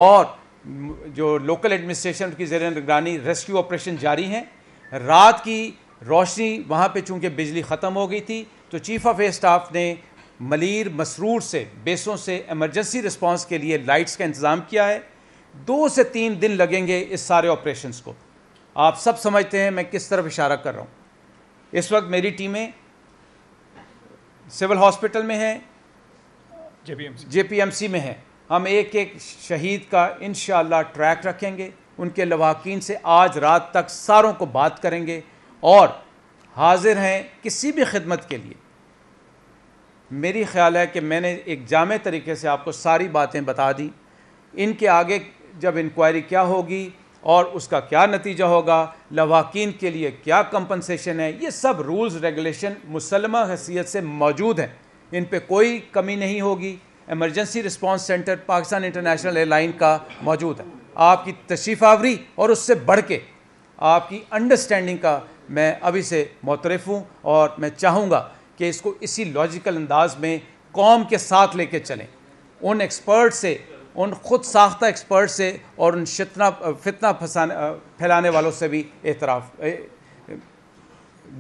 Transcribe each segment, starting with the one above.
اور جو local administration کی زیر نگرانی ریسکیو آپریشن جاری ہیں. رات کی روشنی وہاں پہ چونکہ بجلی ختم ہو گئی تھی تو چیف آف ایئر اسٹاف نے ملیر مسرور سے بیسوں سے ایمرجنسی رسپانس کے لیے لائٹس کا انتظام کیا ہے. 2 سے 3 دن لگیں گے اس سارے آپریشنز کو. آپ سب سمجھتے ہیں میں کس طرف اشارہ کر رہا ہوں. اس وقت میری ٹیمیں سول ہاسپٹل میں ہیں, جے پی ایم سی میں ہیں. ہم ایک ایک شہید کا انشاءاللہ ٹریک رکھیں گے, ان کے لواحقین سے آج رات تک ساروں کو بات کریں گے اور حاضر ہیں کسی بھی خدمت کے لیے. میری خیال ہے کہ میں نے ایک جامع طریقے سے آپ کو ساری باتیں بتا دی. ان کے آگے جب انکوائری کیا ہوگی اور اس کا کیا نتیجہ ہوگا, لواحقین کے لیے کیا کمپنسیشن ہے, یہ سب رولز ریگولیشن مسلمہ حیثیت سے موجود ہیں, ان پہ کوئی کمی نہیں ہوگی. Emergency response centre Pakistan international air line کا موجود ہے. آپ کی تشریف آوری اور اس سے بڑھ کے آپ کی انڈرسٹینڈنگ کا میں ابھی سے معترف ہوں, اور میں چاہوں گا کہ اس کو اسی لاجیکل انداز میں قوم کے ساتھ لے کے چلیں. ان ایکسپرٹ سے, ان خود ساختہ ایکسپرٹ سے اور ان فتنہ پھیلانے والوں سے بھی اعتراف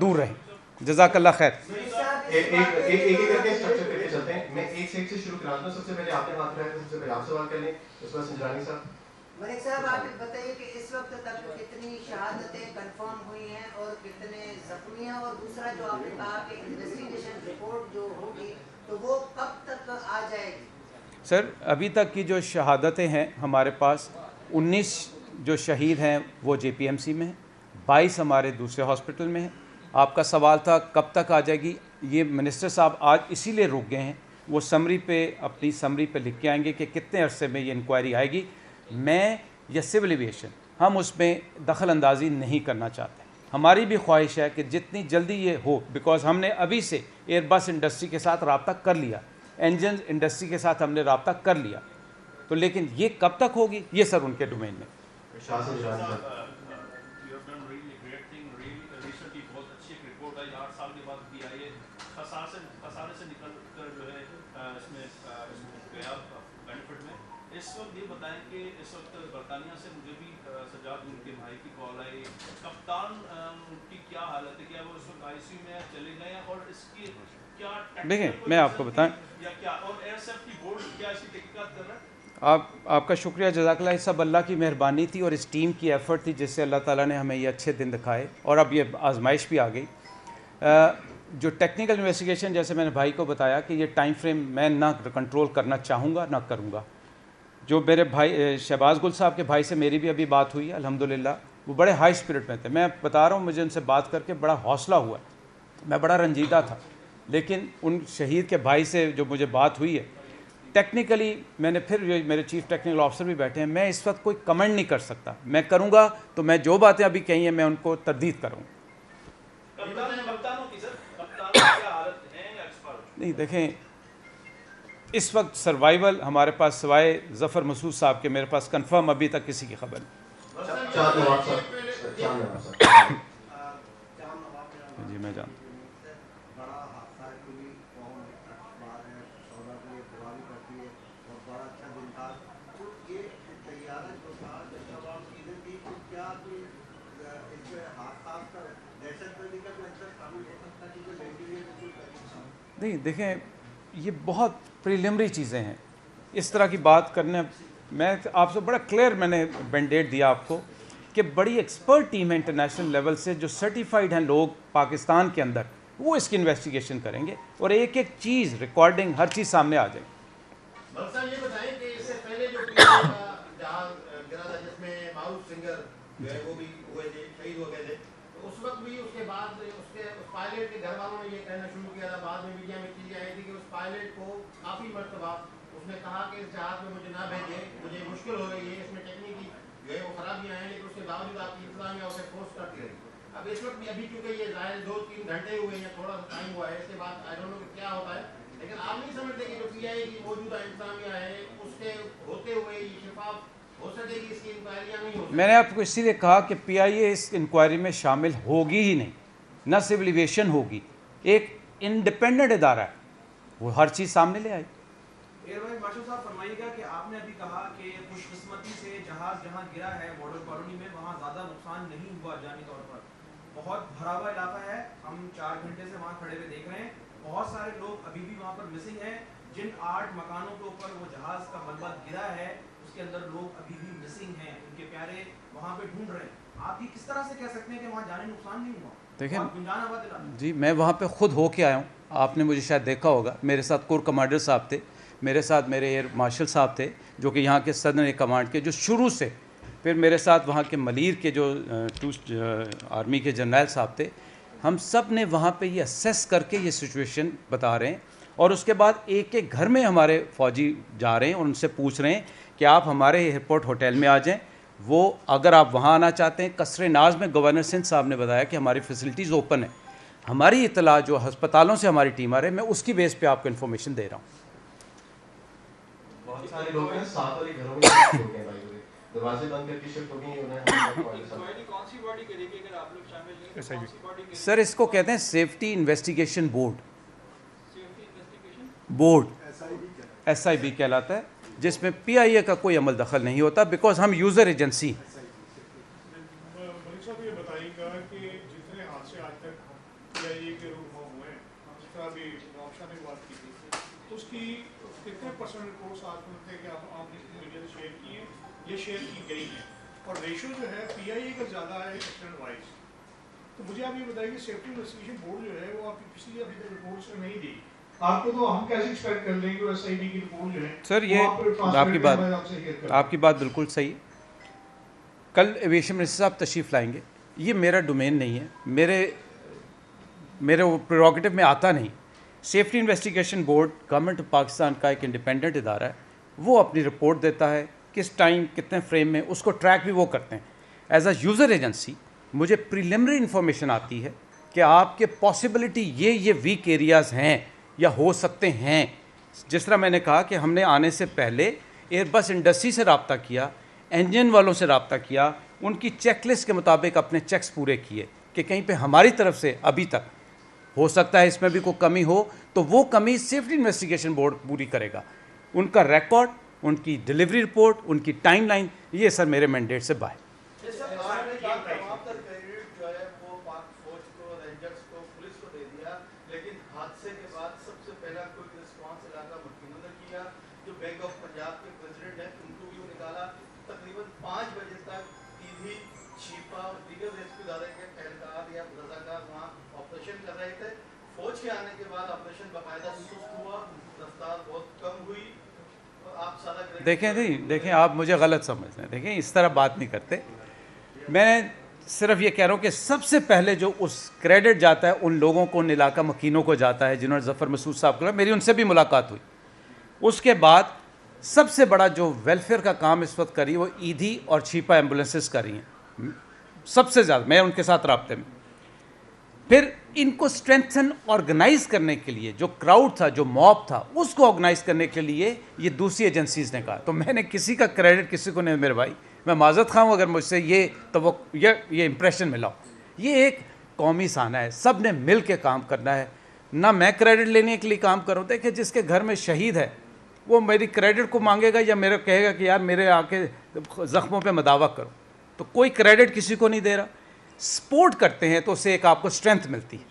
دور رہیں. جزاک اللہ خیر. میں ایک سے شروع کراتا ہوں. سب سے پہلے آپ نے بات کرایا, سب سے پہلے آپ سوال کر لیں, اس کے بعد سنجرانی صاحب. ملک صاحب آپ بتائیے کہ اس وقت تک کتنی شہادتیں کنفرم ہوئی ہیں اور کتنے زخمی ہیں, اور دوسرا جو آپ نے کہا کہ انویسٹیگیشن رپورٹ جو ہوگی تو وہ کب تک آ جائے گی؟ سر ابھی تک کی جو شہادتیں ہیں ہمارے پاس 19 جو شہید ہیں وہ جے پی ایم سی میں ہیں, 22 ہمارے دوسرے ہاسپٹل میں ہیں. آپ کا سوال تھا کب تک آ جائے گی, یہ منسٹر صاحب آج اسی لیے رک گئے ہیں, وہ سمری پہ اپنی سمری پہ لکھ کے آئیں گے کہ کتنے عرصے میں یہ انکوائری آئے گی. میں یا سول ایویشن ہم اس میں دخل اندازی نہیں کرنا چاہتے. ہماری بھی خواہش ہے کہ جتنی جلدی یہ ہو, بیکاز ہم نے ابھی سے ایئر بس انڈسٹری کے ساتھ رابطہ کر لیا, انجن انڈسٹری کے ساتھ ہم نے رابطہ کر لیا, تو لیکن یہ کب تک ہوگی یہ سر ان کے ڈومین میں. اس وقت یہ بتائیں کہ اس وقت برطانیہ سے مجھے بھی سجاد ان کے بھائی کی کال آئی, کپتان کی کیا حالت ہے, کیا وہ اس وقت آئی سی یو میں چلے گئے ہیں, اور اس کی کیا دیکھیں میں آپ کو بتائیں, یا کیا, اور ایئر سیفٹی بورڈ کیا اس کی تحقیقات کر رہا ہے؟ آپ کا شکریہ, جزاک اللہ. یہ سب اللہ کی مہربانی تھی اور اس ٹیم کی ایفرٹ تھی جس سے اللہ تعالیٰ نے ہمیں یہ اچھے دن دکھائے, اور اب یہ آزمائش بھی آ گئی. جو ٹیکنیکل انویسٹیگیشن جیسے میں نے بھائی کو بتایا کہ یہ ٹائم فریم میں نہ کنٹرول کرنا چاہوں گا نہ کروں گا. جو میرے بھائی شہباز گل صاحب کے بھائی سے میری بھی ابھی بات ہوئی ہے الحمدللہ, وہ بڑے ہائی اسپرٹ میں تھے. میں بتا رہا ہوں مجھے ان سے بات کر کے بڑا حوصلہ ہوا, میں بڑا رنجیدہ تھا, لیکن ان شہید کے بھائی سے جو مجھے بات ہوئی ہے ٹیکنیکلی, میں نے پھر میرے چیف ٹیکنیکل آفیسر بھی بیٹھے ہیں, میں اس وقت کوئی کمنٹ نہیں کر سکتا. میں کروں گا تو میں جو باتیں ابھی کہی ہیں میں ان کو تردید کروں. نہیں دیکھیں, اس وقت سروائیول ہمارے پاس سوائے ظفر مسعود صاحب کے میرے پاس کنفرم ابھی تک کسی کی خبر نہیں. جی میں جانتا ہوں. نہیں دیکھیں, یہ بہت پریلیمری چیزیں ہیں, اس طرح کی بات کرنے, میں آپ سے بڑا کلیئر میں نے مینڈیٹ دیا آپ کو کہ بڑی ایکسپرٹ ٹیم ہے انٹرنیشنل لیول سے جو سرٹیفائڈ ہیں لوگ پاکستان کے اندر, وہ اس کی انویسٹیگیشن کریں گے اور ایک ایک چیز ریکارڈنگ ہر چیز سامنے آ جائے گی. یہ بتائیں کہ اس سے پہلے جو جہاں گرا تھا جس میں معروف سنگر جو ہے وہ بھی ہوئے تھے, شہید ہو گئے تھے, تو اس وقت بھی اس کے بعد اس پائلٹ کے گھر والوں نے یہ کہنا شروع کیا تھا, بعد میں میڈیا میں چیزیں آئی تھی کہ اس پائلٹ کو کافی مرتبہ اس نے کہا کہ اس جہاز میں مجھے نہ بھیجیں, مجھے مشکل ہو رہی ہے, اس میں ٹیکنیکی جو ہے وہ خرابیاں ہیں, لیکن اس کے باوجود آپ کی انتظامیہ اسے فورس کرتی رہی. اب اس وقت بھی ابھی چونکہ یہ ظاہر 2-3 گھنٹے ہوئے ہیں, تھوڑا سا ٹائم ہوا ہے, اس کے بعد آئی ڈونٹ نو کہ کیا ہوتا ہے, لیکن آپ نہیں سمجھتے کہ جو پی آئی کی موجودہ انتظامیہ ہے اس کے ہوتے ہوئے یہ شفاف ہو سکے کہ اس کی انکوائریاں نہیں ہو سکتی؟ میں نے آپ کو اسی لیے کہا کہ پی آئی اے اس انکوائری میں شامل ہوگی ہی نہیں, نہ سول ایویشن ہوگی, ایک انڈیپینڈنٹ ادارہ ہے, وہ ہر چیز سامنے لے آئے. ماشاء صاحب فرمائیے گا کہ آپ نے ابھی کہا کہ خوش قسمت सहमति से जहाज जहां गिरा है मॉडल कॉलोनी में वहां ज़्यादा नुकसान नहीं हुआ जानी तौर पर। बहुत भरा हुआ इलाका है, हम 4 घंटे से वहां खड़े हुए देख रहे हैं। बहुत सारे लोग अभी भी वहां पर मिसिंग हैं। जिन 8 मकानों के ऊपर वो जहाज का मलबा गिरा है उसके अंदर लोग अभी भी मिसिंग हैं, उनके प्यारे वहां पे ढूंढ रहे हैं। आप ये किस तरह से कह सकते हैं कि वहां जाने नुकसान नहीं हुआ? देखें जी, मैं वहाँ पे ख़ुद होके आया हूँ, आपने मुझे शायद देखा होगा। मेरे साथ कोर कमांडर साहब थे, मेरे साथ मेरे एयर मार्शल साहब थे जो कि यहाँ के सदर्न कमांड के जो शुरू से, फिर मेरे साथ वहाँ के मलीर के जो आर्मी के जनरल साहब थे। हम सब ने वहाँ पे ये असेस करके ये सिचुएशन बता रहे हैं और उसके बाद एक एक घर में हमारे फ़ौजी जा रहे हैं और उनसे पूछ रहे हैं कि आप हमारे एयरपोर्ट होटल में आ जाएं। वो अगर आप वहाँ आना चाहते हैं, कसरे नाज में गवर्नर सिंध साहब ने बताया कि हमारी फैसिलिटीज़ ओपन है। हमारी इतला जो अस्पतालों से हमारी टीम आ रही है, मैं उसकी बेस पे आपको इन्फॉर्मेशन दे रहा हूँ। बहुत सारे लोग हैं, 7 वाले घरों में शिफ्ट हो गए भाई, दरवाजे बंद करके शिफ्ट हो गए उन्हें। कौन सी बॉडी करेगी अगर आप लोग शामिल नहीं? कौन सी बॉडी करेगी? सर, इसको कहते हैं safety investigation board. Safety investigation board SIB कहलाता है, जिसमें PIA का कोई अमल दखल नहीं होता, बिकॉज हम यूज़र एजेंसी। मलिक साहब ये बताइएगा कि जितने हादसे आज तक PIA के रूप में हुए हैं, जिस तरह अभी रामशाह ने बात की थी, तो उसकी कितने % रिपोर्ट्स आज मिलते हैं कि आपने मीडिया से शेयर किए, ये शेयर की गई हैं, और रेशो जो है PIA का ज़्यादा है एक्सीडेंट वाइज। तो मुझे आप ये बताइए कि सेफ्टी इन्वेस्टिगेशन बोर्ड जो है वो आपकी पिछली अभी तक रिपोर्ट्स में नहीं दी, आपको तो हम कैसे एक्सपेक्ट कर लेंगे वो SIB की रिपोर्ट जो है? सर, ये आपकी बात बिल्कुल सही है। कल एविएशन मिनिस्टर साहब तशरीफ़ लाएंगे, ये मेरा डोमेन नहीं है, मेरे वो प्रेरोगेटिव में आता नहीं। Safety investigation board government of Pakistan का एक इंडिपेंडेंट इदारा है, वो अपनी रिपोर्ट देता है, किस टाइम कितने फ्रेम में, उसको ट्रैक भी वो करते हैं। एज अ यूज़र एजेंसी मुझे प्रीलिमिनरी इन्फॉर्मेशन आती है कि आपके पॉसिबिलिटी ये वीक एरियाज़ हैं या हो सकते हैं। जिस तरह मैंने कहा कि हमने आने से पहले एयरबस इंडस्ट्री से रब्ता किया, इंजन वालों से रब्ता किया, उनकी चेकलिस्ट के मुताबिक अपने चेक्स पूरे किए कि कहीं पे हमारी तरफ से अभी तक हो सकता है इसमें भी कोई कमी हो, तो वो कमी सेफ्टी इन्वेस्टिगेशन बोर्ड पूरी करेगा। उनका रिकॉर्ड, उनकी डिलीवरी रिपोर्ट, उनकी टाइमलाइन, ये सर मेरे मैंडेट से बाहर। आने के बाद ऑपरेशन बकायदा सुस्त हुआ, रफ्तार बहुत कम हुई, और आप सारा देखें आप मुझे गलत समझ रहे हैं। देखें, इस तरह बात नहीं करते। मैं सिर्फ ये कह रहा हूँ कि सबसे पहले जो उस क्रेडिट जाता है उन लोगों को, उन इलाका मकीनों को जाता है जिन्होंने ज़फ़र मसूद साहब को, मेरी उनसे भी मुलाकात हुई। उसके बाद सबसे बड़ा जो वेलफेयर का काम इस वक्त करी वो ईदी और छिपा एम्बुलेंसेस कर रही हैं, सबसे ज़्यादा मैं उनके साथ राब्ते में। फिर इनको स्ट्रेंथन ऑर्गेनाइज करने के लिए जो क्राउड था, जो मॉब था, उसको ऑर्गेनाइज करने के लिए ये दूसरी एजेंसीज़ ने कहा। तो मैंने किसी का क्रेडिट किसी को नहीं, मेरे भाई मैं माज़रत खाऊँ अगर मुझसे ये इंप्रेशन मिला। ये एक कौमी साना है, सब ने मिल के काम करना है, ना मैं क्रेडिट लेने के लिए काम करूँ। देखिए, जिसके घर में शहीद है वो मेरी क्रेडिट को मांगेगा या मेरा कहेगा कि यार मेरे आके ज़ख्मों पे मदावा करो, तो कोई क्रेडिट किसी को नहीं दे रहा। सपोर्ट करते हैं तो उससे एक आपको स्ट्रेंथ मिलती है।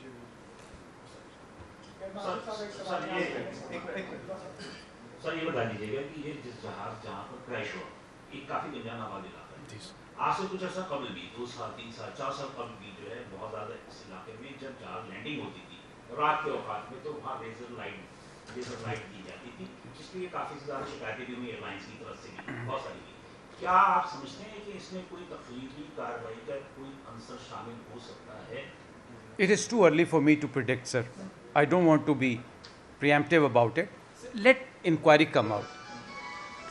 सर ये बता दीजिएगा कि ये जिस जहाज जहाँ पर क्रैश हुआ, ये काफी गंजान आबाद इलाका है। आज से कुछ अर्सा कबल भी 2 साल 3 साल 4 साल कबल भी जो है बहुत ज़्यादा इस इलाके में जब जहाज लैंडिंग होती थी रात के औकात में, तो वहाँ लेजर लाइट दी जाती थी, जिसलिए काफ़ी ज़्यादा शिकायतें भी हुई एयरलाइंस की तरफ से भी, बहुत सारी। क्या आप समझते हैं कि इसमें कोई तकलीफी कार्रवाई का कोई अंसर शामिल हो सकता है? It is too early for me to predict, sir. I don't want to be preemptive about it. Let inquiry come out.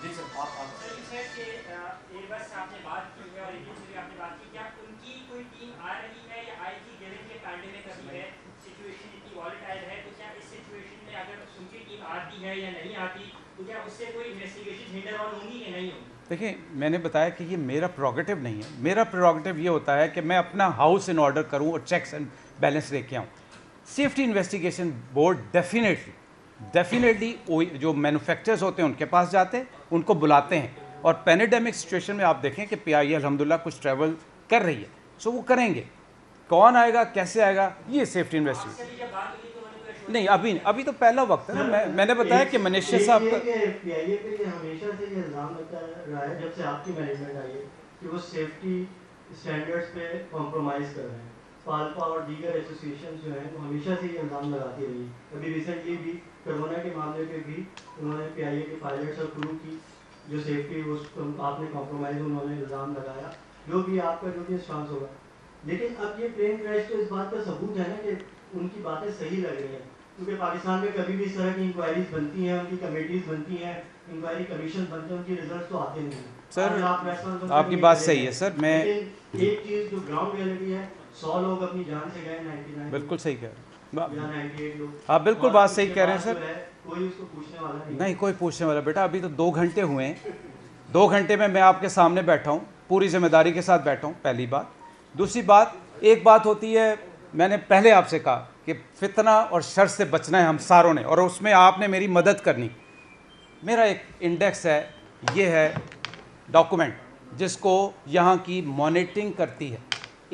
Ji sir, Airbus से आपने बात की है और इंडियन से भी आपने बात की, क्या उनकी कोई टीम आ रही है या आएगी? गिवन के पैंडेमिक अभी है, सिचुएशन इतनी वॉलेटाइल है, तो क्या इस सिचुएशन में अगर उनकी टीम आती है या नहीं आती, तो क्या उससे कोई इन्वेस्टिगेशन हिंडर ऑन होंगी या नहीं होंगी? देखिए, मैंने बताया कि ये मेरा प्रोगेटिव नहीं है। मेरा प्रोगेटिव ये होता है कि मैं अपना हाउस इन ऑर्डर करूं और चेक्स एंड बैलेंस लेके आऊं। सेफ्टी इन्वेस्टिगेशन बोर्ड डेफिनेटली जो मैन्युफैक्चरर्स होते हैं उनके पास जाते हैं, उनको बुलाते हैं, اور پینیڈیمک سچویشن میں آپ دیکھیں کہ PIA الحمدللہ کچھ ٹریول کر رہی ہے، سو وہ کریں گے. کون آئے گا کیسے آئے گا یہ سیفٹی انویسٹیگیشن نہیں، ابھی تو پہلا وقت ہے نا. میں نے بتایا کہ منیشر صاحب کا PIA پہ یہ ہمیشہ سے یہ الزام لگتا رہا ہے جب سے آپ کی مینجمنٹ آئی ہے کہ وہ سیفٹی اسٹینڈرڈس پہ کمپرومائز کر رہے ہیں. پالپا اور دیگر ایسوسیشن جو ہیں وہ ہمیشہ سے یہ الزام لگاتی رہی. ابھی ریسنٹلی بھی کرونا کے معاملے پہ بھی انہوں نے PIA کے پائلٹس اور کرو کی جو سیفٹی اس آپ نے کمپرومائز انہوں نے الزام لگایا. جو بھی آپ کا جو بھی رسپانس ہوگا. لیکن اب یہ پلین کریش تو اس بات کا ثبوت ہے نا کہ ان کی باتیں صحیح لگ رہی ہیں، کیونکہ پاکستان میں کبھی بھی اس طرح کی انکوائریز بنتی ہیں، ان کی کمیٹیز بنتی ہیں، انکوائری کمیشن بنتے ہیں، ان کی ریزلٹس تو آتے نہیں ہیں. سر آپ کی بات صحیح ہے سر. میں ایک چیز جو گراؤنڈ ریئلٹی ہے 100 لوگ اپنی جان سے گئے 99 بالکل صحیح کہہ رہے ہیں. 98 لوگ. آپ بالکل بات صحیح کہہ رہے ہیں سر. کوئی اس کو پوچھنے والا نہیں کوئی پوچھنے والا بیٹا. ابھی تو 2 گھنٹے ہوئے ہیں. 2 گھنٹے میں آپ کے سامنے بیٹھا ہوں، پوری ذمہ داری کے ساتھ بیٹھا ہوں. پہلی بات. دوسری بات، ایک بات ہوتی ہے میں نے پہلے آپ سے کہا کہ فتنہ اور شر سے بچنا ہے ہم ساروں نے، اور اس میں آپ نے میری مدد کرنی. میرا ایک انڈیکس ہے، یہ ہے ڈاکومنٹ جس کو یہاں کی مانیٹرنگ کرتی ہے.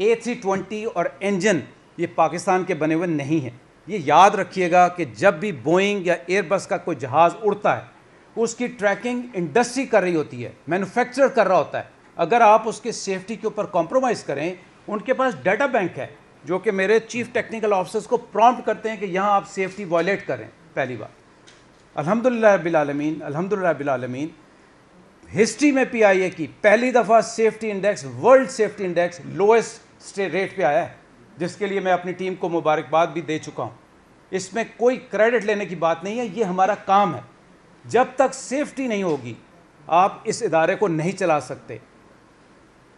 A320 اور انجن یہ پاکستان کے بنے ہوئے نہیں ہیں. یہ یاد رکھیے گا کہ جب بھی بوئنگ یا ایئر بس کا کوئی جہاز اڑتا ہے اس کی ٹریکنگ انڈسٹری کر رہی ہوتی ہے، مینوفیکچرر کر رہا ہوتا ہے. اگر آپ اس کے سیفٹی کے اوپر کمپرومائز کریں، ان کے پاس ڈیٹا بینک ہے جو کہ میرے چیف ٹیکنیکل آفیسرز کو پرومپٹ کرتے ہیں کہ یہاں آپ سیفٹی وائلیٹ کریں. پہلی بات. الحمدللہ رب العالمین، الحمدللہ رب العالمین، ہسٹری میں PIA کی پہلی دفعہ safety index, world safety index lowest rate پہ آیا ہے، جس کے لیے میں اپنی ٹیم کو مبارکباد بھی دے چکا ہوں. اس میں کوئی کریڈٹ لینے کی بات نہیں ہے، یہ ہمارا کام ہے. جب تک سیفٹی نہیں ہوگی آپ اس ادارے کو نہیں چلا سکتے.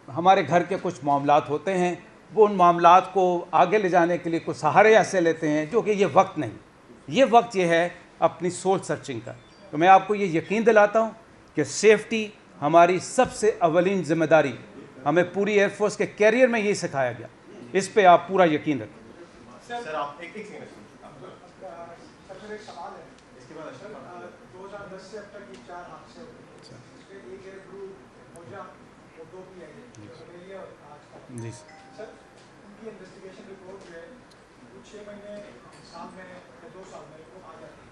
ہمارے گھر کے کچھ معاملات ہوتے ہیں، وہ ان معاملات کو آگے لے جانے کے لیے کچھ سہارے ایسے لیتے ہیں جو کہ یہ وقت نہیں. یہ وقت یہ ہے اپنی سول سرچنگ کا. تو میں آپ کو یہ یقین دلاتا ہوں کہ سیفٹی ہماری سب سے اولین ذمہ داری. ہمیں پوری ایئر فورس کے کیریئر میں یہی سکھایا گیا. اس پہ آپ پورا یقین رکھیں. سر آپ ایک سیکنڈ ایک سوال ہے اس کے بعد 2010 سے اب تک یہ 4 حادثے ہوئے، اس میں ایک ایئر کرو موجہ اور 2 PIA اور آج کا. جی سر ان کی انویسٹیگیشن رپورٹ جو ہے وہ 6 مہینے سال میں یا 2 سال میں وہ آ جاتی ہے.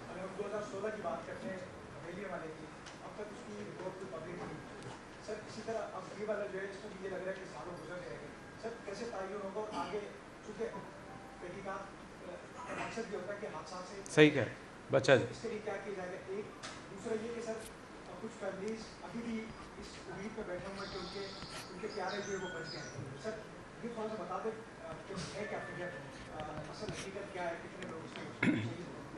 اگر ہم 2016 کی بات کرتے ہیں حویلی والے کی، اب تک اس کی رپورٹ کوئی پبلک نہیں ہوئی. سر اسی طرح اب یہ والا جو ہے اس کو یہ لگ رہا ہے کہ سالوں گزر جائے گا. سر کیسے تعین ہوگا اور آگے چونکہ تحقیقات مقصد یہ ہوتا ہے کہ حادثات سے صحیح کہہ بچہ جی. اس کے لیے کیا کیا جائے گا؟ ایک دوسرا یہ کہ سر کچھ فیملیز ابھی بھی اس امید پہ بیٹھے ہوئے کہ ان کے پیارے جو ہے وہ بچ گئے. سر یہ تھوڑا سا بتا دیں کہ ہے کیا فکر، اصل حقیقت کیا ہے، کتنے لوگ اس میں.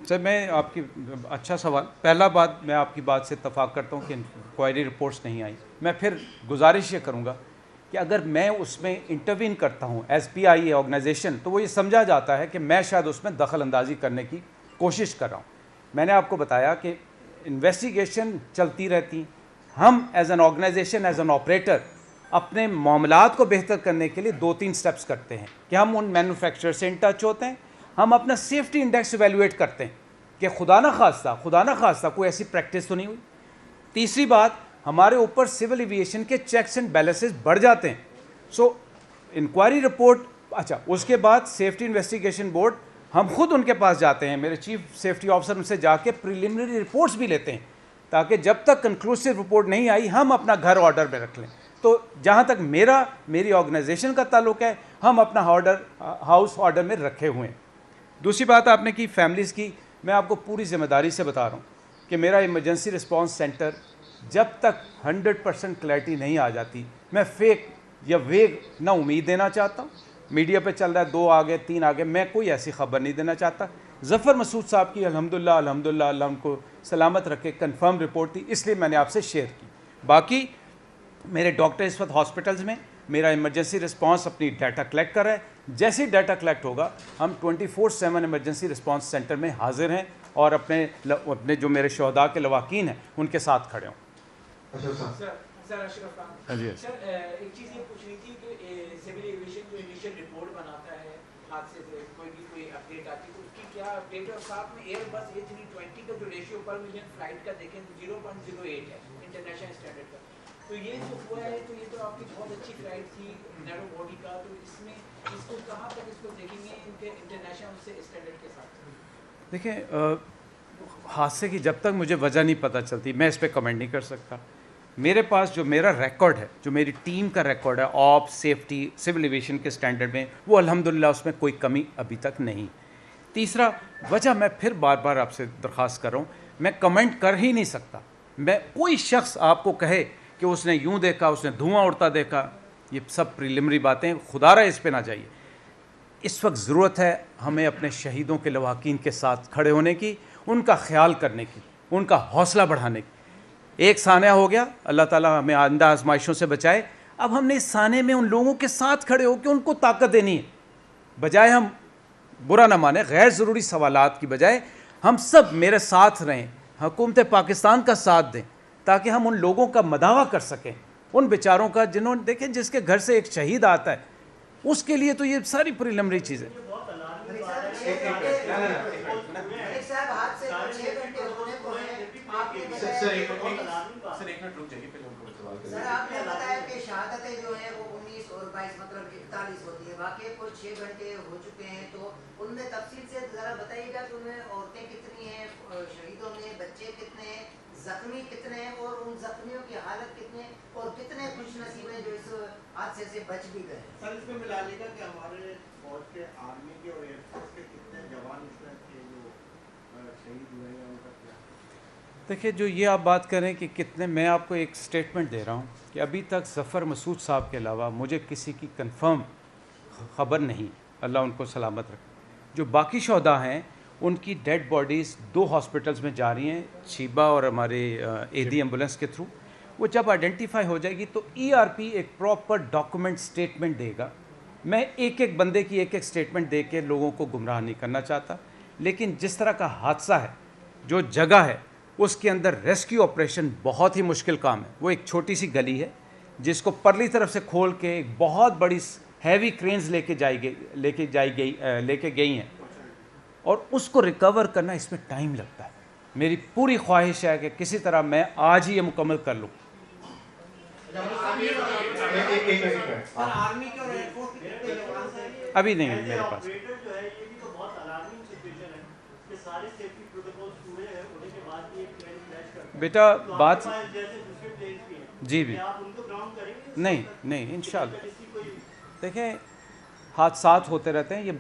سر میں آپ کی اچھا سوال. پہلا بات میں آپ کی بات سے اتفاق کرتا ہوں کہ انکوائری رپورٹس نہیں آئی. میں پھر گزارش یہ کروں گا کہ اگر میں اس میں انٹروین کرتا ہوں ایز PIA آرگنائزیشن تو وہ یہ سمجھا جاتا ہے کہ میں شاید اس میں دخل اندازی کرنے کی کوشش کر رہا ہوں. میں نے آپ کو بتایا کہ انویسٹیگیشن چلتی رہتی. ہم as an organization, as an operator اپنے معاملات کو بہتر کرنے کے لیے 2-3 سٹیپس کرتے ہیں کہ ہم ان مینوفیکچرر سے ان ٹچ ہوتے ہیں. ہم اپنا سیفٹی انڈیکس ایویلویٹ کرتے ہیں کہ خدا نہ خواستہ کوئی ایسی پریکٹس تو نہیں ہوئی. تیسری بات، ہمارے اوپر سول ایویشن کے چیکس اینڈ بیلنسز بڑھ جاتے ہیں. سو انکوائری رپورٹ، اچھا اس کے بعد سیفٹی انویسٹیگیشن بورڈ ہم خود ان کے پاس جاتے ہیں. میرے چیف سیفٹی آفیسر ان سے جا کے پریلیمنری رپورٹس بھی لیتے ہیں تاکہ جب تک کنکلوسیو رپورٹ نہیں آئی ہم اپنا گھر آرڈر میں رکھ لیں. تو جہاں تک میری آرگنائزیشن کا تعلق ہے ہم اپنا ہاؤس آرڈر میں رکھے ہوئے ہیں. دوسری بات آپ نے کی فیملیز کی. میں آپ کو پوری ذمہ داری سے بتا رہا ہوں کہ میرا ایمرجنسی رسپانس سینٹر جب تک 100% کلیئرٹی نہیں آ جاتی میں فیک یا ویگ نہ امید دینا چاہتا ہوں. میڈیا پہ چل رہا ہے 2 آ گئے 3 آ گئے، میں کوئی ایسی خبر نہیں دینا چاہتا. ظفر مسعود صاحب کی الحمدللہ اللہ ان کو سلامت رکھے کنفرم رپورٹ تھی، اس لیے میں نے آپ سے شیئر کی. باقی میرے ڈاکٹر اس وقت ہاسپٹلز میں میرا ایمرجنسی رسپانس اپنی ڈیٹا کلیکٹ کر رہا ہے. جیسے ڈیٹا کلیکٹ ہوگا ہم 24/7 ایمرجنسی رسپانس سینٹر میں حاضر ہیں اور اپنے جو میرے شہداء کے لواحقین ہیں ان کے ساتھ کھڑے ہوں. سر اشرف خان جی سر ایک چیز یہ پوچھنی تھی کہ سول ایویشن جو انیشیل رپورٹ بناتا ہے حادثے سے کوئی اپڈیٹ آتی ہے تو اس کی کیا اپڈیٹ ہے؟ اور ساتھ میں ایئر بس A320 کا جو ریشیو پر ملین فلائٹ کا دیکھیں تو 0.08 ہے इंटरनेशनल स्टैंडर्ड का। तो ये जो हुआ है तो ये तो आपकी बहुत अच्छी फ्लाइट थी नैरो बॉडी का, तो इसमें इसको कहाँ तक इसको देखेंगे इनके इंटरनेशनल से स्टैंडर्ड के साथ? देखें, हादसे की जब तक मुझे वजह नहीं पता चलती मैं इस पर कमेंट नहीं कर सकता। मेरे पास जो मेरा रिकॉर्ड है, जो मेरी टीम का रिकॉर्ड है ऑप सेफ्टी सिविल एविएशन के स्टैंडर्ड में, वो अल्हम्दुलिल्लाह उसमें कोई कमी अभी तक नहीं। तीसरा वजह मैं फिर बार बार आपसे दरख्वास्त कर रहा हूँ, मैं कमेंट कर ही नहीं सकता। मैं कोई शख्स आपको कहे कि उसने यूँ देखा, उसने धुआं उड़ता देखा, ये सब प्रीलिमिनरी बातें, खुदारा इस पे ना जाइए। इस वक्त ज़रूरत है हमें अपने शहीदों के लवाकिन के साथ खड़े होने की, उनका ख्याल करने की, उनका हौसला बढ़ाने की। एक सानिया हो गया, अल्लाह ताला हमें आइंदा आजमाइशों से बचाए। अब हमने इस साने में उन लोगों के साथ खड़े हो के उनको ताकत देनी है, बजाय हम बुरा ना माने, गैर ज़रूरी सवालात की बजाय हम सब मेरे साथ रहें, हुकूमत पाकिस्तान का साथ दें, ताकि हम उन लोगों का मदावा कर सकें, उन बेचारों का जिन्होंने देखें जिसके घर से एक शहीद आता है, उसके लिए तो ये सारी प्रीलिमिनरी चीज़ें। सर आपने बताया कि शहादतें जो है वो 19 और 22 मतलब 41 होती है, वाकई कुछ 6 घंटे हो चुके हैं, तो उनमें तफसील से ज़रा बताइएगा कि उनमें औरतें कितनी हैं, शहीदों में बच्चे कितने हैं, जख्मी कितने हैं, और उन जख्मियों की हालत कितने हैं, और कितने खुशनसीब हैं जो इस हादसे से बच भी गए। सर इसमें मिला लेगा कि हमारे फौज के आर्मी के और एयरफोर्स के कितने जवान इसमें थे जो शहीद हुए हैं, उनका क्या? देखिए, जो ये आप बात करें कि कितने, मैं आपको एक स्टेटमेंट दे रहा हूँ कि अभी तक ज़फ़र मसूद साहब के अलावा मुझे किसी की कंफर्म ख़बर नहीं, अल्लाह उनको सलामत रखे। जो बाकी शहदा हैं उनकी डेड बॉडीज़ 2 हॉस्पिटल्स में जा रही हैं, शिबा और हमारे एडी एम्बुलेंस के थ्रू। वो जब आइडेंटिफाई हो जाएगी तो ERP एक प्रॉपर डॉक्यूमेंट स्टेटमेंट देगा। मैं एक एक बंदे की एक एक स्टेटमेंट दे के लोगों को गुमराह नहीं करना चाहता, लेकिन जिस तरह का हादसा है, जो जगह है, उसके अंदर रेस्क्यू ऑपरेशन बहुत ही मुश्किल काम है। वो एक छोटी सी गली है जिसको परली तरफ से खोल के एक बहुत बड़ी हैवी क्रेन्स लेके गई हैं, और उसको रिकवर करना इसमें टाइम लगता है। मेरी पूरी ख्वाहिश है कि किसी तरह मैं आज ही ये मुकम्मल कर लूँ। अभी नहीं है मेरे पास। बेटा बात जी भी नहीं इंशाल्लाह। देखें, हादसात होते रहते हैं, ये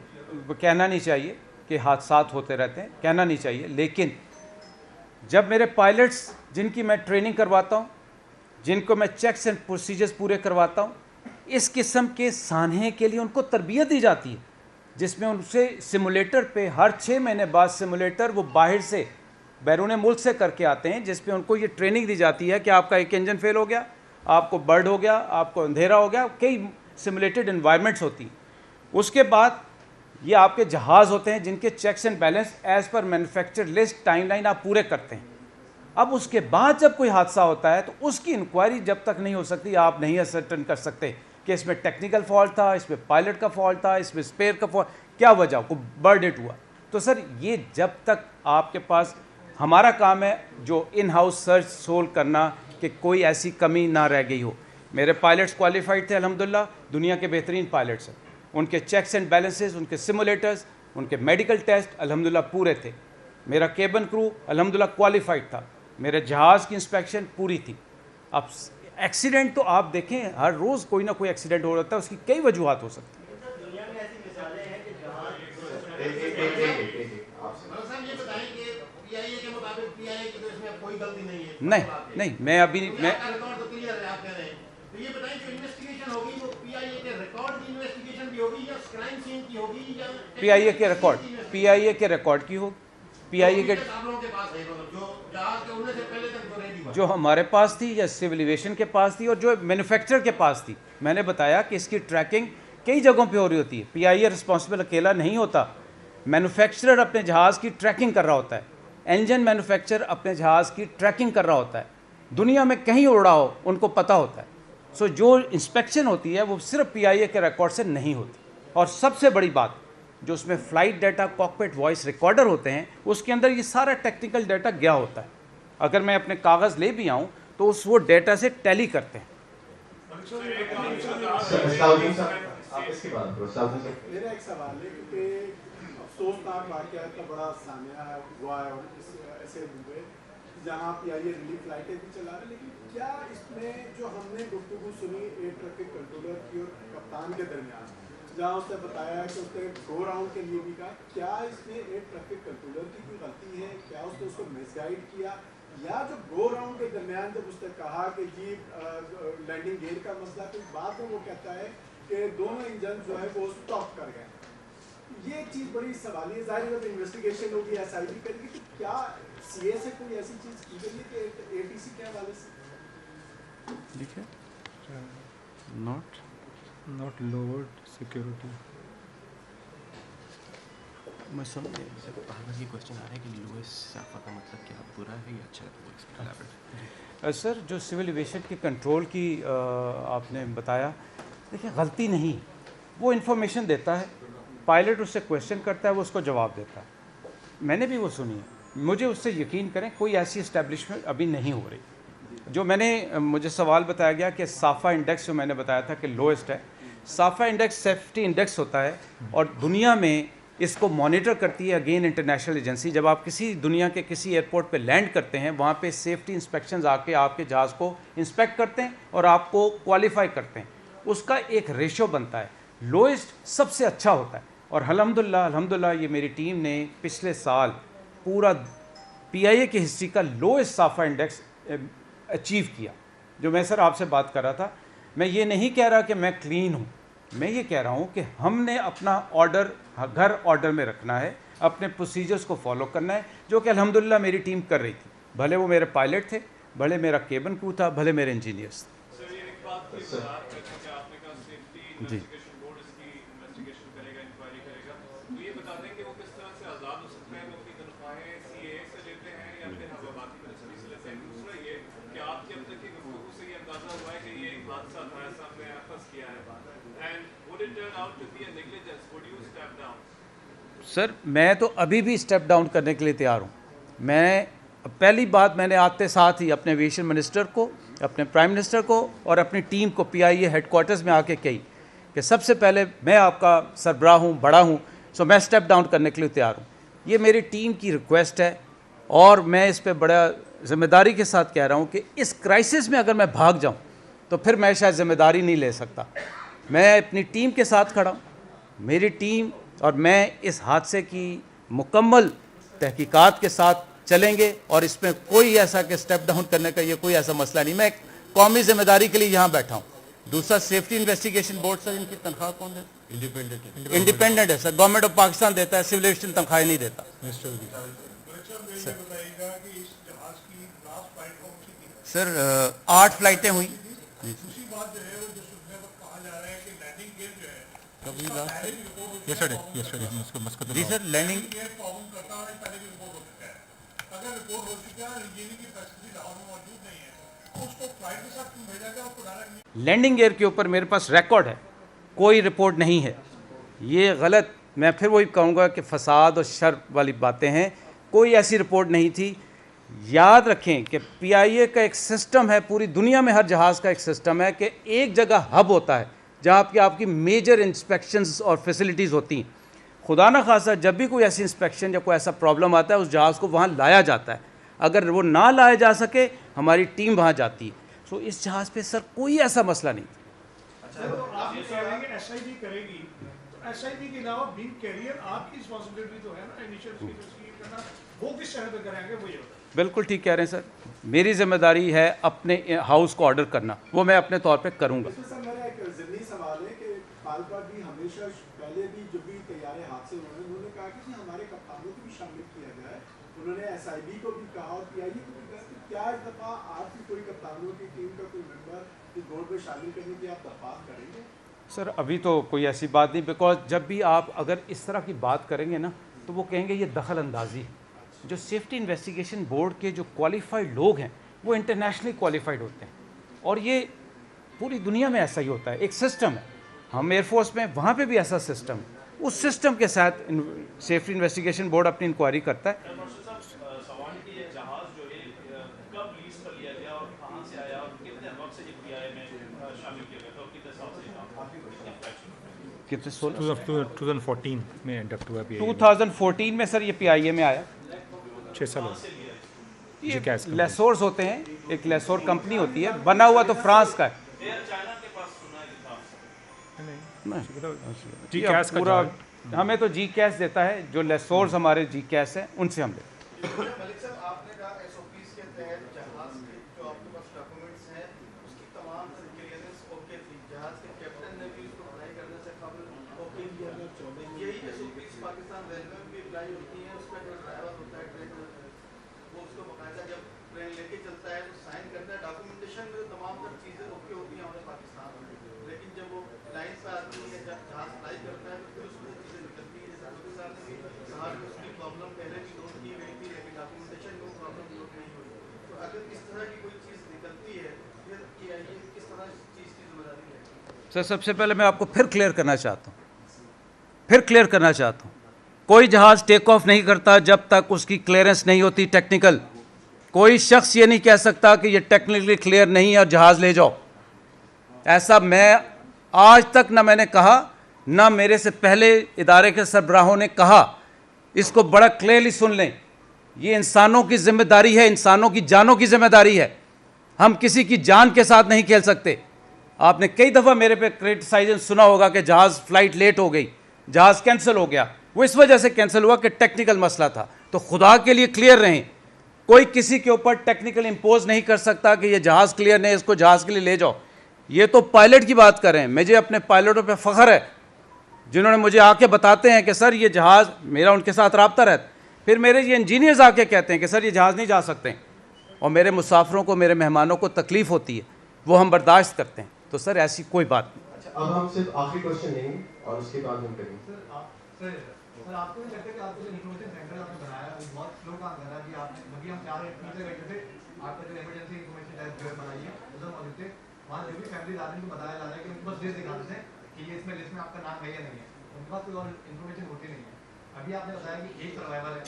कहना नहीं चाहिए कि हादसात होते रहते हैं, कहना नहीं चाहिए, लेकिन जब मेरे पायलट्स जिनकी मैं ट्रेनिंग करवाता हूँ, जिनको मैं चेक्स एंड प्रोसीजर्स पूरे करवाता हूँ, इस किस्म के सान्हे के लिए उनको तरबियत दी जाती है, जिसमें उनसे सिमुलेटर पे हर 6 महीने बाद सिमुलेटर वो बाहर से बैरून मुल्क से करके आते हैं, जिसपे उनको ये ट्रेनिंग दी जाती है कि आपका एक इंजन फेल हो गया, आपको बर्ड हो गया, आपको अंधेरा हो गया, कई सिमुलेटेड इन्वायरमेंट्स होती हैं। उसके बाद ये आपके जहाज़ होते हैं जिनके checks and balance as per manufacture list timeline आप पूरे करते हैं। अब उसके बाद जब कोई हादसा होता है तो उसकी इंक्वायरी जब तक नहीं हो सकती, आप नहीं असर्टन कर सकते कि इसमें टेक्निकल फॉल्ट था, इसमें पायलट का फॉल्ट था, इसमें स्पेयर का फॉल्ट, क्या वजह, को बर्ड हिट हुआ। तो सर ये जब तक आपके पास, हमारा काम है जो इन हाउस सर्च सोल्व करना कि कोई ऐसी कमी ना रह गई हो। मेरे पायलट्स क्वालिफाइड थे अल्हम्दुलिल्लाह, दुनिया के बेहतरीन पायलट्स हैं, उनके चेक्स एंड बैलेंसेस, उनके सिमुलेटर्स, उनके मेडिकल टेस्ट अल्हम्दुलिल्लाह पूरे थे। मेरा केबिन क्रू अल्हम्दुलिल्लाह क्वालिफाइड था, मेरे जहाज़ की इंस्पेक्शन पूरी थी। अब एक्सीडेंट तो आप देखें, हर रोज़ कोई ना कोई एक्सीडेंट हो जाता है, उसकी कई वजूहत हो सकती हैं। नहीं मैं अभी मैं PIA के रिकॉर्ड की होगी, PIA के जो हमारे पास थी या सिविल एविएशन के पास थी और जो मैन्युफैक्चरर के पास थी। मैंने बताया कि इसकी ट्रैकिंग कई जगहों पे हो रही होती है। PIA रिस्पॉन्सिबल अकेला नहीं होता, मैन्युफैक्चरर अपने जहाज़ की ट्रैकिंग कर रहा होता है, इंजन मैन्युफैक्चरर अपने जहाज़ की ट्रैकिंग कर रहा होता है, दुनिया में कहीं उड़ा हो उनको पता होता है। सो जो इंस्पेक्शन होती है वो सिर्फ PIA के रिकॉर्ड से नहीं होती। और सबसे बड़ी बात, जो उसमें flight data, cockpit voice recorder होते हैं, उसके अंदर ये सारा टेक्निकल डाटा गया होता है। अगर मैं अपने कागज़ ले भी आऊँ तो उस वो डेटा से टैली करते हैं। मेरा एक सवाल है कि अफसोसनाक वाक़या का बड़ा सामना हुआ है और ऐसे हुए जहाँ पे ये रिलीफ फ्लाइटें भी चला रहे, लेकिन क्या इसमें जो हमने गुफ्तगू सुनी एयर ट्रैफिक कंट्रोलर की और कप्तान के दरमियान, जहाँ उसने बताया कि उसने गो राउंड के लिए भी कहा, क्या इसमें एयर ट्रैफिक कंट्रोलर की कोई गलती है? क्या उसने उसको मिसगाइड किया, या जो गो राउंड के दरमियान जब उसने कहा कि जी लैंडिंग गियर का मसला, तो बाद में वो कहता है कि दोनों इंजन जो है वो स्टॉप कर गए। ये एक चीज़ बड़ी सवाल है। ज़ाहिर जब इन्वेस्टिगेशन होगी, SIB करेगी, तो क्या CA से कोई ऐसी चीज़ की गई है कि ATC के हवाले से? देखिए, not lowered security. मैं समझ गया ये क्वेश्चन आ रहा है कि लोएस्ट साफा का मतलब क्या, बुरा है या अच्छा है? सर, जो सिविल एविएशन के कंट्रोल की आपने बताया, देखिए गलती नहीं, वो इन्फॉर्मेशन देता है, पायलट उससे क्वेश्चन करता है, वो उसको जवाब देता है। मैंने भी वो सुनी है, मुझे उससे यकीन करें कोई ऐसी इस्टेब्लिशमेंट अभी नहीं हो रही। जो मुझे सवाल बताया गया कि साफ़ा इंडेक्स जो मैंने बताया था कि लोएस्ट है, साफ़ा इंडेक्स सेफ्टी इंडेक्स होता है और दुनिया में इसको मॉनिटर करती है अगेन इंटरनेशनल एजेंसी। जब आप किसी दुनिया के किसी एयरपोर्ट पे लैंड करते हैं, वहाँ पे सेफ्टी इंस्पेक्शंस आके आपके जहाज़ को इंस्पेक्ट करते हैं और आपको क्वालिफाई करते हैं, उसका एक रेशो बनता है, लोएस्ट सबसे अच्छा होता है। और अल्हम्दुलिल्लाह ये मेरी टीम ने पिछले साल पूरा PIA की हिस्ट्री का लोएस्ट साफ़ा इंडेक्स अचीव किया। जो मैं सर आपसे बात कर रहा था, मैं ये नहीं कह रहा कि मैं क्लीन हूँ, मैं ये कह रहा हूँ कि हमने अपना ऑर्डर घर ऑर्डर में रखना है, अपने प्रोसीजर्स को फॉलो करना है, जो कि अल्हम्दुलिल्लाह मेरी टीम कर रही थी। भले वो मेरे पायलट थे, भले मेरा केबिन क्रू था, भले मेरे इंजीनियर्स थे। जी सर, मैं तो अभी भी स्टेप डाउन करने के लिए तैयार हूँ। मैं पहली बात मैंने आते साथ ही अपने एविएशन मिनिस्टर को, अपने प्राइम मिनिस्टर को और अपनी टीम को PIA हेडक्वार्टर्स में आके कही कि सबसे पहले मैं आपका सरबराह हूँ, बड़ा हूँ, सो मैं स्टेप डाउन करने के लिए तैयार हूँ। ये मेरी टीम की रिक्वेस्ट है और मैं इस पर बड़ा ज़िम्मेदारी के साथ कह रहा हूँ कि इस क्राइसिस में अगर मैं भाग जाऊँ तो फिर मैं शायद ज़िम्मेदारी नहीं ले सकता। मैं अपनी टीम के साथ खड़ा हूँ, मेरी टीम और मैं इस हादसे की मुकम्मल तहकीकात के साथ चलेंगे और इसमें कोई ऐसा कि स्टेप डाउन करने का ये कोई ऐसा मसला नहीं। मैं कौमी जिम्मेदारी के लिए यहाँ बैठा हूँ। दूसरा, सेफ्टी इन्वेस्टिगेशन बोर्ड सर, इनकी तनख्वाह कौन है? इंडिपेंडेंट है सर, गवर्नमेंट ऑफ पाकिस्तान देता है, सिविल एविएशन तनख्वाह नहीं देता। सर 8 फ्लाइटें हुई। जी सर, लैंडिंग लैंडिंग गियर के ऊपर मेरे पास रिकॉर्ड है, कोई रिपोर्ट नहीं है। ये गलत, मैं फिर वही कहूँगा कि फसाद और शर वाली बातें हैं, कोई ऐसी रिपोर्ट नहीं थी। याद रखें कि PIA का एक सिस्टम है, पूरी दुनिया में हर जहाज़ का एक सिस्टम है कि एक जगह हब होता है जहाँ आपकी मेजर इंस्पेक्शंस और फैसिलिटीज़ होती हैं। खुदा न खासा जब भी कोई ऐसी इंस्पेक्शन या कोई ऐसा प्रॉब्लम आता है, उस जहाज़ को वहाँ लाया जाता है। अगर वो ना लाया जा सके, हमारी टीम वहाँ जाती है। सो इस जहाज़ पे सर कोई ऐसा मसला नहीं। अच्छा, तो आप ये कह रहे हैं कि SIB करेगी, तो SIB के अलावा बिग कैरियर आपकी रिस्पॉन्सिबिलिटी तो है ना, इनिशियल स्टेज करना, वो किस तरह पे करेंगे वो ये बताएं। बिल्कुल ठीक कह रहे हैं सर, मेरी जिम्मेदारी है अपने हाउस को ऑर्डर करना, वो मैं अपने तौर पे करूँगा। सर मेरा एक ज़िमनी सवाल है कि पालपा भी हमेशा पहले भी जब भी तैयारे हादसे हुए हैं, उन्होंने कहा कि हमारे कप्तानों को भी शामिल किया जाए। उन्होंने SIB को भी कहा और PIA को भी कहा। क्या इस दफ़ा आपकी कोई कप्तानों की टीम का कोई मेंबर इस बोर्ड में शामिल करने की आप दरख्वास्त करेंगे? सर अभी तो कोई ऐसी बात नहीं, बिकॉज जब भी आप अगर इस तरह की बात करेंगे ना, तो वो कहेंगे ये दखल अंदाजी है। जो सेफ्टी इन्वेस्टिगेशन बोर्ड के जो क्वालिफाइड लोग हैं, वो इंटरनेशनली क्वालिफाइड होते हैं और ये पूरी दुनिया में ऐसा ही होता है, एक सिस्टम है। हम एयरफोर्स में वहाँ पे भी ऐसा सिस्टम है, उस सिस्टम के साथ सेफ्टी इन्वेस्टिगेशन बोर्ड अपनी इंक्वायरी करता है। शामिल किया गया था और कितने साल से कितने 2014 में इंडक्ट हुआ PIA 2014 में सर ये PIA में आया। 6 साल हो ये लेसोर्स होते हैं, एक लेसोर कंपनी होती है, बना हुआ तो फ्रांस का है। GCAS का पूरा हमें तो GCAS देता है, जो लेसोर्स हमारे GCAS है उनसे हम लेते हैं। मलिक साहब, आपने कहा SOPs के तहत जहाज के जो आपके पास डॉक्यूमेंट्स हैं उसकी तमाम क्लियरेंस ओके थी, जहाज के कैप्टन ने भी उसको फ्लाई करने से कबल ओके किया। यही SOPs पाकिस्तान रेलवे में भी अप्लाई होती हैं। उसका जो ड्राइवर होता है ट्रेन वो उसको बाकायदा जब ट्रेन लेके चलता है तो साइन करता है। डॉक्यूमेंटेशन में तमाम तर चीज़ें ओके होती हैं हमारे पाकिस्तान में, लेकिन जब वो लाइन पर आती है, जब जहाज फ्लाई करता है तो फिर उसमें चीज़ें निकलती हैं। जैसे आपके साथ भी कहा कि उसकी प्रॉब्लम पहले भी नोट की गई थी, लेकिन डॉक्यूमेंटेशन में प्रॉब्लम नोट नहीं हुई। तो अगर इस तरह की कोई चीज़ निकलती है फिर PIA किस तरह इस चीज़ की जिम्मेदारी लेती है? सर सबसे पहले मैं आपको फिर क्लियर करना चाहता हूँ, कोई जहाज़ टेक ऑफ नहीं करता जब तक उसकी क्लियरेंस नहीं होती टेक्निकल। कोई शख्स ये नहीं कह सकता कि ये टेक्निकली क्लियर नहीं है और जहाज़ ले जाओ। ऐसा मैं आज तक ना मैंने कहा, ना मेरे से पहले इदारे के सरबराहों ने कहा। इसको बड़ा क्लियरली सुन लें, ये इंसानों की जिम्मेदारी है, इंसानों की जानों की जिम्मेदारी है। हम किसी की जान के साथ नहीं खेल सकते। आपने कई दफ़ा मेरे पे क्रिटिसाइजेशन सुना होगा कि जहाज़ फ्लाइट लेट हो गई, जहाज़ कैंसिल हो गया। वो इस वजह से कैंसिल हुआ कि टेक्निकल मसला था। तो खुदा के लिए क्लियर रहें, कोई किसी के ऊपर टेक्निकल इम्पोज नहीं कर सकता कि ये जहाज़ क्लियर नहीं, इसको जहाज़ के लिए ले जाओ। ये तो पायलट की बात करें, मुझे अपने पायलटों पे फ़ख्र है जिन्होंने मुझे आके बताते हैं कि सर ये जहाज़, मेरा उनके साथ रब्ता रहता। फिर मेरे ये इंजीनियर्स आके कहते हैं कि सर ये जहाज़ नहीं जा सकते, और मेरे मुसाफिरों को, मेरे मेहमानों को तकलीफ़ होती है, वो हम बर्दाश्त करते हैं। तो सर ऐसी कोई बात नहीं। अच्छा, अब हम सिर्फ आखिरी क्वेश्चन लेंगे और उसके बाद हम करेंगे। सर आपको नहीं लगता कि आपको जो इंफॉर्मेशन सेंटर आपने बनाया वो बहुत स्लो काम कर रहा है? कि आपने अभी हम 4 मिनट बैठे थे, आपका जो इमरजेंसी इंफॉर्मेशन डेस्क जो बनाई है उधर मौजूद थे, वहाँ जो भी फैमिली आ रही है बताया जा रहा है कि उनको बस लिस्ट दिखाते थे कि ये इसमें लिस्ट में आपका नाम है या नहीं है, उनके पास कोई और इन्फॉर्मेशन होती नहीं है। अभी आपने बताया कि एक सर्वाइवर है,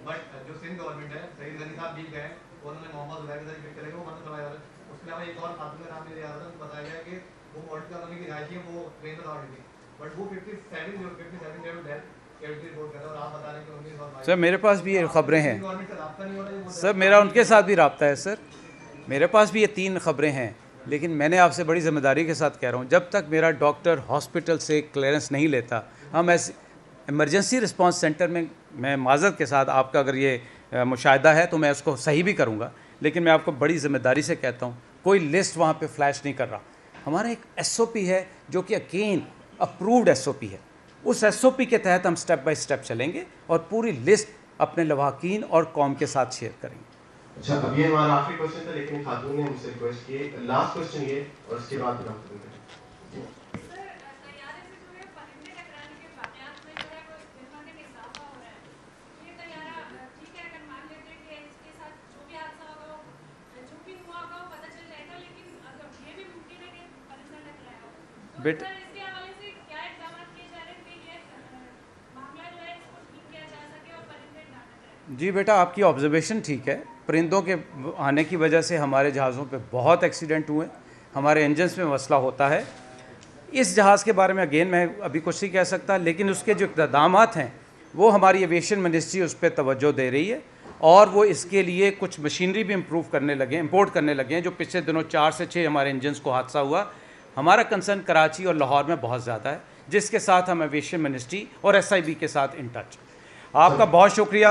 बट जो सिंध गवर्नमेंट है, सईद गनी साहब भी गए, उन्होंने मोहम्मद उदैर के साथ करेगा, वो मतलब सर्वाइवर है। उसके अलावा एक और खातून का नाम नहीं लिया था, उनको बताया गया कि वो मॉडल कॉलोनी की रिहायशी है, वो ट्रेन में दौड़ थी, बट वो 57 डेथ सर मेरे पास भी ये ख़बरें हैं। सर मेरा उनके साथ भी रब्ता है। सर मेरे पास भी ये 3 ख़बरें हैं, लेकिन मैंने आपसे बड़ी ज़िम्मेदारी के साथ कह रहा हूँ, जब तक मेरा डॉक्टर हॉस्पिटल से क्लियरेंस नहीं लेता, हम ऐसे इमरजेंसी रिस्पांस सेंटर में, मैं माज़रत के साथ, आपका अगर ये मुशाहिदा है तो मैं उसको सही भी करूँगा, लेकिन मैं आपको बड़ी ज़िम्मेदारी से कहता हूँ कोई लिस्ट वहाँ पे फ्लैश नहीं कर रहा। हमारा एक SOP है जो कि अगेन अप्रूव्ड SOP है। उस SOP के तहत हम स्टेप बाय स्टेप चलेंगे और पूरी लिस्ट अपने लवाकीन और कौम के साथ शेयर करेंगे। अच्छा, अभी हमारा आखिरी क्वेश्चन था, लेकिन खातून ने मुझसे रिक्वेस्ट की, लास्ट क्वेश्चन ये, और उसके बाद हम खत्म करेंगे। बेटा जी बेटा, आपकी ऑब्जर्वेशन ठीक है। परिंदों के आने की वजह से हमारे जहाज़ों पे बहुत एक्सीडेंट हुए, हमारे इंजन्स में मसला होता है। इस जहाज़ के बारे में अगेन मैं अभी कुछ नहीं कह सकता, लेकिन उसके जो इक़दामात हैं वो हमारी एविएशन मिनिस्ट्री उस पर तवज्जो दे रही है, और वो इसके लिए कुछ मशीनरी भी इम्प्रूव करने लगे, इंपोर्ट करने लगे हैं। जो पिछले दिनों 4 से 6 हमारे इंजन्स को हादसा हुआ, हमारा कंसर्न कराची और लाहौर में बहुत ज़्यादा है, जिसके साथ हम एविएशन मिनिस्ट्री और SIB के साथ इन टच। आपका बहुत शुक्रिया,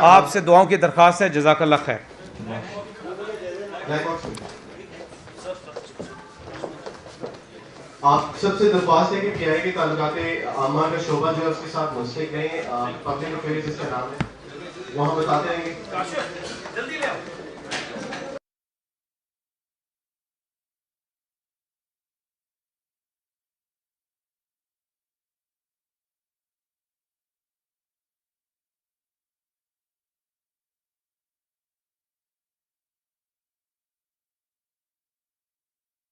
आपसे दुआओं की दरख्वास्त है। जज़ाकल्लाह खैर। आप सबसे दरख्वास्त है कि PIA के ताल्लुकात आमा का शोबा जो है उसके साथ मुंसलिक रहें। पब्लिक अफेयर्स इसका नाम है, वहाँ बताते रहेंगे।